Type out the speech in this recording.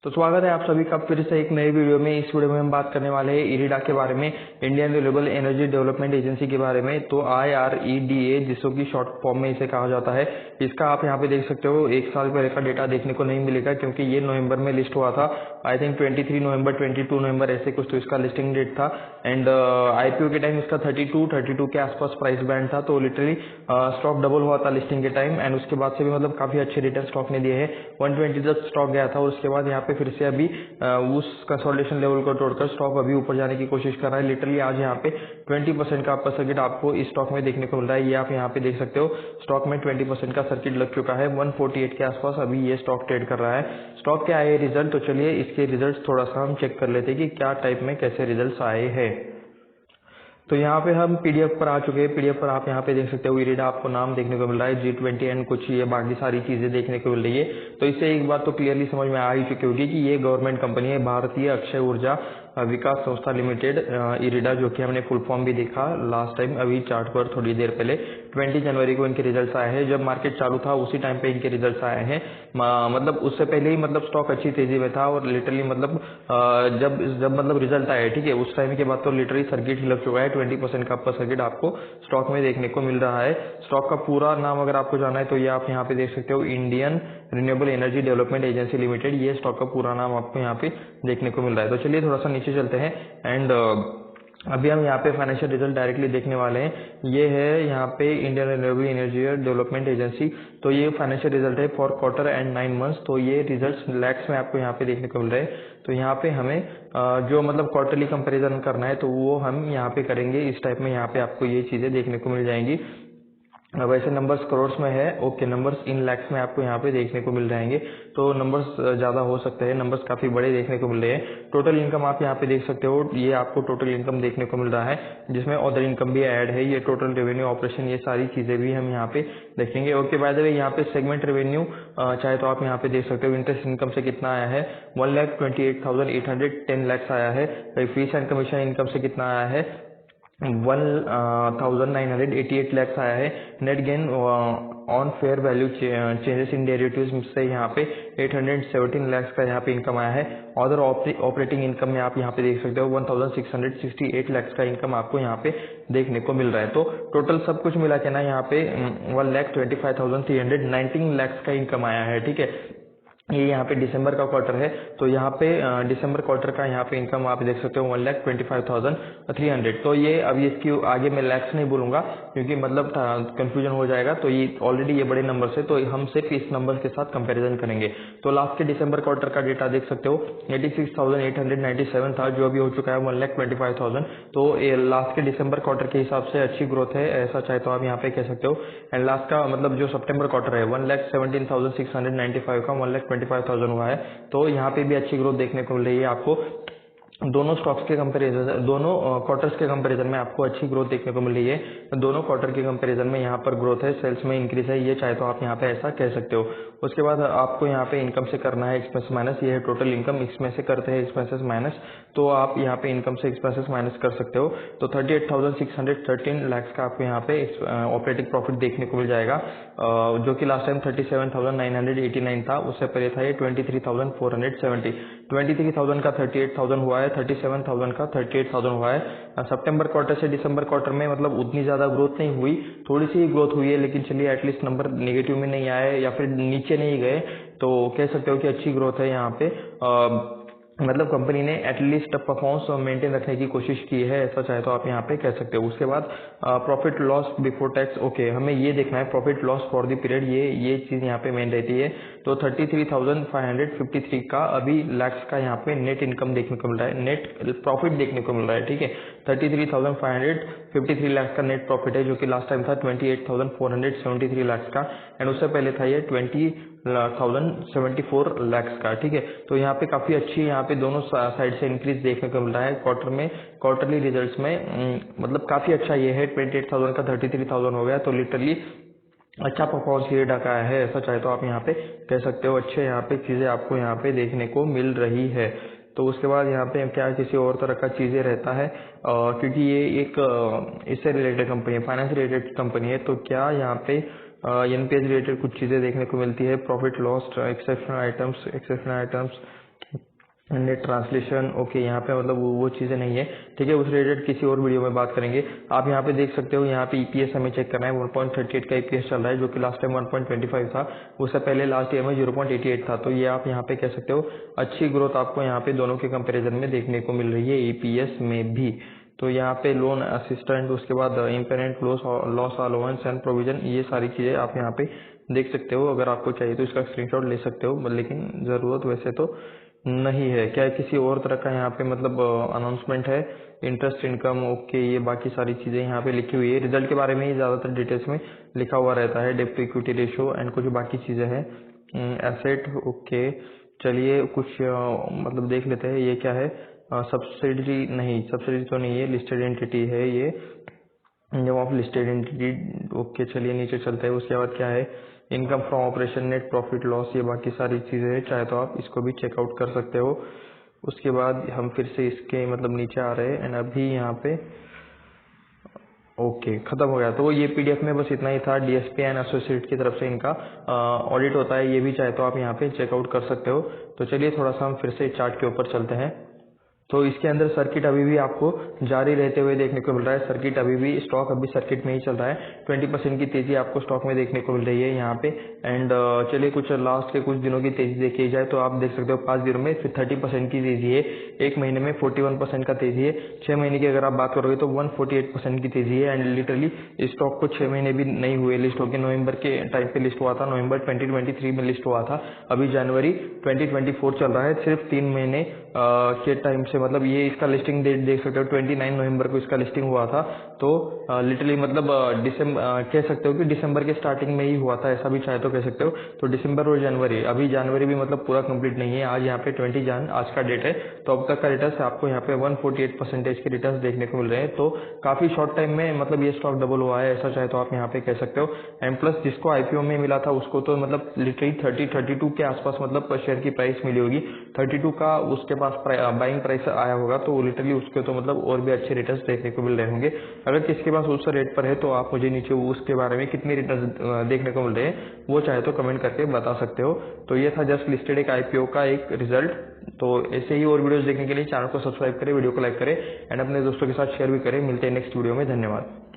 तो स्वागत है आप सभी का फिर से एक नई वीडियो में। इस वीडियो में हम बात करने वाले हैं इरिडा के बारे में, Indian renewable energy development agency के बारे में। तो IREDA, जिसको कि शॉर्ट फॉर्म में इसे कहा जाता है, इसका आप यहाँ पे देख सकते हो 1 साल पहले का डेटा देखने को नहीं मिलेगा, क्योंकि ये नवंबर में लिस्ट हुआ था। आई थिंक 23 नवंबर 22 नवंबर ऐसे कुछ तो इसका लिस्टिंग डेट था। एंड IPO के टाइम इसका 32 के आसपास प्राइस बैंड था। तो लिटरली स्टॉक डबल हुआ था लिस्टिंग के टाइम। एंड उसके बाद से भी मतलब काफी अच्छे रिटर्न स्टॉक ने दिए हैं। 120 तक स्टॉक गया था और उसके बाद यहाँ पे फिर से अभी उस कंसोलिडेशन लेवल को तोड़कर स्टॉक अभी ऊपर जाने की कोशिश कर रहा है। लिटरली आज यहाँ पे 20% का आपका सर्किट आपको इस स्टॉक में देखने को मिल रहा है। ये आप यहाँ पे देख सकते हो, स्टॉक में 20% का सर्किट लग चुका है। 148 के आसपास अभी ये स्टॉक ट्रेड कर रहा है। स्टॉक के आए रिजल्ट, तो चलिए इसके रिजल्ट थोड़ा सा हम चेक कर लेते हैं कि क्या टाइप में कैसे रिजल्ट आए हैं। तो यहाँ पे हम पीडीएफ पर आ चुके हैं। पीडीएफ पर आप यहाँ पे देख सकते हो इरिडा आपको नाम देखने को मिल रहा है, G20 एंड कुछ ये बाकी सारी चीजें देखने को मिल रही है। तो इससे एक बात तो क्लियरली समझ में आ ही चुकी होगी कि ये गवर्नमेंट कंपनी है, भारतीय अक्षय ऊर्जा विकास संस्था लिमिटेड, इरिडा, जो कि हमने फुल फॉर्म भी देखा लास्ट टाइम अभी चार्ट पर थोड़ी देर पहले। 20 जनवरी को इनके रिजल्ट्स आए हैं। जब मार्केट चालू था उसी टाइम पे इनके रिजल्ट्स आए हैं। मतलब उससे पहले ही मतलब स्टॉक अच्छी तेजी में था और लिटरली मतलब जब मतलब रिजल्ट आए, ठीक है, उस टाइम के बाद तो लिटरली सर्किट ही लग चुका है। 20% का आपका सर्किट आपको स्टॉक में देखने को मिल रहा है। स्टॉक का पूरा नाम अगर आपको जाना है तो ये आप यहाँ पे देख सकते हो, Indian renewable energy development agency limited. ये स्टॉक का पूरा नाम आपको यहाँ पे देखने को मिल रहा है। तो चलिए थोड़ा सा नीचे चलते हैं। एंड अभी हम यहाँ पे फाइनेंशियल रिजल्ट डायरेक्टली देखने वाले हैं। ये है यहाँ पे Indian renewable energy development agency. तो ये फाइनेंशियल रिजल्ट है फॉर क्वार्टर एंड 9 मंथ्स। तो ये रिजल्ट्स लैक्स में आपको यहाँ पे देखने को मिल रहे हैं। तो यहाँ पे हमें जो मतलब क्वार्टरली कंपैरिजन करना है तो वो हम यहाँ पे करेंगे। इस टाइप में यहाँ पे आपको ये चीजें देखने को मिल जाएंगी। वैसे नंबर्स करोड़्स में है, ओके, नंबर्स इन लैक्स में आपको यहाँ पे देखने को मिल जाएंगे। तो नंबर्स ज्यादा हो सकते हैं, नंबर्स काफी बड़े देखने को मिल रहे हैं। टोटल इनकम आप यहाँ पे देख सकते हो, ये आपको टोटल इनकम देखने को मिल रहा है, जिसमें अदर इनकम भी ऐड है। ये टोटल रेवेन्यू, ऑपरेशन, ये सारी चीजें भी हम यहाँ पे देखेंगे। ओके, बाय द वे यहाँ पे सेगमेंट रेवेन्यू चाहे तो आप यहाँ पे देख सकते हो। इंटरेस्ट इनकम से कितना आया है, 1,28,810 लैक्स आया है। फीस एंड कमीशन इनकम से कितना आया है, 1,988 लैक्स आया है। Net gain on fair value changes in derivatives से यहाँ पे 817 लैक्स का यहाँ पे इनकम आया है। अदर ऑपरेटिंग इनकम में आप यहाँ पे देख सकते हो 1,668 लैक्स का इनकम आपको यहाँ पे देखने को मिल रहा है। तो टोटल सब कुछ मिला के ना यहाँ पे 1,25,319 लैक्स का इनकम आया है, ठीक है। ये यहाँ पे दिसंबर का क्वार्टर है। तो यहाँ पे दिसंबर क्वार्टर का यहाँ पे इनकम आप देख सकते हो 1,25,300। तो ये अभी इसकी आगे मैं लैक्स नहीं बोलूंगा क्योंकि मतलब कंफ्यूजन हो जाएगा। तो ये ऑलरेडी ये बड़े नंबर से, तो हम सिर्फ इस नंबर के साथ कंपैरिजन करेंगे। तो लास्ट के दिसंबर क्वार्टर का डेटा देख सकते हो, 86,897 था, जो अभी हो चुका है 1,25,000। तो लास्ट के दिसंबर क्वार्टर के हिसाब से अच्छी ग्रोथ है, ऐसा चाहे तो आप यहाँ पे कह सकते हो। एंड लास्ट का मतलब जो सितंबर क्वार्टर है 1,17,695 का 1,25,000 हुआ है। तो यहाँ पे भी अच्छी ग्रोथ देखने को मिल रही है आपको। दोनों स्टॉक्स के कंपैरिजन, दोनों क्वार्टर्स के कंपैरिजन में आपको अच्छी ग्रोथ देखने को मिल रही है। दोनों क्वार्टर के कंपैरिजन में यहाँ पर ग्रोथ है, सेल्स में इंक्रीज है, ये चाहे तो आप यहाँ पे ऐसा कह सकते हो। उसके बाद आपको यहाँ पे इनकम से करना है एक्सपेंस माइनस, ये है टोटल इनकम, इसमें से करते हैं एक्सपेंसेस माइनस। तो आप यहाँ पे इनकम से एक्सपेंसेस माइनस कर सकते हो। तो 38,613 लैक्स का आपको यहाँ पे ऑपरेटिंग प्रॉफिट देखने को मिल जाएगा, जो कि लास्ट टाइम 37,989 था। उससे पहले था ये 23,470। 23,000 का 38,000 हुआ है, 37,000 का 38,000 हुआ है। सितंबर क्वार्टर से दिसंबर क्वार्टर में मतलब उतनी ज्यादा ग्रोथ नहीं हुई, थोड़ी सी ग्रोथ हुई है, लेकिन चलिए एटलीस्ट नंबर नेगेटिव में नहीं आए या फिर नीचे नहीं गए, तो कह सकते हो कि अच्छी ग्रोथ है यहाँ पे। मतलब कंपनी ने एटलीस्ट परफॉर्मेंस मेंटेन रखने की कोशिश की है, ऐसा चाहे तो आप यहाँ पे कह सकते हो। उसके बाद profit loss before tax, okay, हमें ये देखना है profit loss for the period, ये चीज यहाँ पे मेन रहती है। तो 33,553 का अभी लैक्स का यहाँ पे नेट इनकम देखने को मिल रहा है, नेट प्रॉफिट देखने को मिल रहा है, ठीक है। 33,553 लैक्स का नेट प्रॉफिट है, जो कि लास्ट टाइम था 28,473 लैक्स का। एंड उससे पहले था ये 20,074 लैक्स का, ठीक है। तो यहाँ पे काफी अच्छी यहाँ पे दोनों साइड से इंक्रीज देखने को मिल रहा है क्वार्टर में, क्वार्टरली रिजल्ट्स में। मतलब काफी अच्छा ये है, 28,000 का 33,000 हो गया। तो लिटरली अच्छा परफॉर्मेंस ये का है, ऐसा चाहे तो आप यहाँ पे कह सकते हो। अच्छे यहाँ पे चीजें आपको यहाँ पे देखने को मिल रही है। तो उसके बाद यहाँ पे क्या किसी और तरह का चीजें रहता है, क्योंकि ये एक इससे रिलेटेड कंपनी है, फाइनेंस रिलेटेड कंपनी है। तो क्या यहाँ पे एनपीएस रिलेटेड कुछ चीजें देखने को मिलती है, profit loss, exceptional items, net translation okay, यहाँ पे मतलब वो चीज़ें नहीं है, ठीक है। उस रिलेटेड किसी और वीडियो में बात करेंगे। आप यहाँ पे देख सकते हो, यहाँ पे ईपीएस हमें चेक करना है। 1.38 का ईपीएस चल रहा है, जो कि लास्ट टाइम 1.25 था। उससे पहले लास्ट ईयर में 0.88 था। तो ये आप यहाँ पे कह सकते हो अच्छी ग्रोथ आपको यहाँ पे दोनों के कंपेरिजन में देखने को मिल रही है, ईपीएस में भी। तो यहाँ पे लोन असिस्टेंट, उसके बाद इम्पेरेंट लॉस अलाउंस एंड प्रोविजन, ये सारी चीज़ें आप यहाँ पे देख सकते हो। अगर आपको चाहिए तो इसका स्क्रीनशॉट ले सकते हो, लेकिन ज़रूरत वैसे तो नहीं है। क्या किसी और तरह का यहाँ पे मतलब अनाउंसमेंट है? इंटरेस्ट इनकम ओके, ये बाकी सारी चीज़ें यहाँ पे लिखी हुई है। रिजल्ट के बारे में ही ज़्यादातर डिटेल्स में लिखा हुआ रहता है, डेप्ट टू इक्विटी रेशियो एंड कुछ बाकी चीज़ें हैं। एसेट ओके, चलिए कुछ मतलब देख लेते हैं। ये क्या है? सब्सिडरी नहीं, सब्सिडरी तो नहीं है, लिस्टेड एंटिटी है ये, जब आप लिस्टेड एंटिटी ओके। चलिए नीचे चलते हैं। उसके बाद क्या है? Income from operation, net profit loss, ये बाकी सारी चीज़ें हैं। चाहे तो आप इसको भी चेकआउट कर सकते हो। उसके बाद हम फिर से इसके मतलब नीचे आ रहे हैं एंड अभी यहाँ पे ओके खत्म हो गया। तो ये पीडीएफ में बस इतना ही था। डीएसपी एंड एसोसिएट की तरफ से इनका ऑडिट होता है, ये भी चाहे तो आप यहाँ पे चेकआउट कर सकते हो। तो चलिए थोड़ा सा हम फिर से चार्ट के ऊपर चलते हैं। तो इसके अंदर सर्किट अभी भी आपको जारी रहते हुए देखने को मिल रहा है। सर्किट अभी भी, स्टॉक अभी सर्किट में ही चल रहा है। 20% की तेजी आपको स्टॉक में देखने को मिल रही है यहाँ पे। एंड चलिए कुछ लास्ट के कुछ दिनों की तेजी देखी जाए तो आप देख सकते हो 5 दिनों में फिर 30% की तेजी है, 1 महीने में 41% का तेजी है, 6 महीने की अगर आप बात करोगे तो 148% की तेजी है। एंड लिटरली स्टॉक को 6 महीने भी नहीं हुए लिस्ट होकर, नवंबर के टाइम पे लिस्ट हुआ था, नवंबर 2023 में लिस्ट हुआ था, अभी जनवरी 2024 चल रहा है। सिर्फ 3 महीने के टाइम से, मतलब ये इसका लिस्टिंग डेट देख सकते हो 29 नवंबर को इसका लिस्टिंग हुआ था। तो लिटरली मतलब कह सकते हो कि दिसंबर के स्टार्टिंग में ही हुआ था, ऐसा भी चाहे तो कह सकते हो। तो दिसंबर और जनवरी, अभी जनवरी भी मतलब पूरा कंप्लीट नहीं है। आज यहाँ पे 20 जन आज का डेट है। तो अब तक का रिटर्न आपको यहाँ पे 148% के रिटर्न देखने को मिल रहे हैं। तो काफी शॉर्ट टाइम में मतलब ये स्टॉक डबल हुआ है, ऐसा चाहे तो आप यहाँ पे कह सकते हो। एंड प्लस जिसको आईपीओ में मिला था उसको तो मतलब लिटरली 32 के आसपास मतलब शेयर की प्राइस मिली होगी। 32 का उसके पास बाइंग प्राइस आया होगा, तो लिटरली उसके तो मतलब और भी अच्छे रिटर्न्स देखने को मिल रहे होंगे। अगर किसके पास उस रेट पर है तो आप मुझे नीचे उसके बारे में कितने रिटर्न्स देखने को मिल रहे हैं वो चाहे तो कमेंट करके बता सकते हो। तो ये था जस्ट लिस्टेड एक आईपीओ का एक रिजल्ट। तो ऐसे ही और वीडियोस देखने के लिए चैनल को सब्सक्राइब करें, वीडियो को लाइक करें एंड अपने दोस्तों के साथ शेयर भी करें। मिलते हैं नेक्स्ट वीडियो में, धन्यवाद।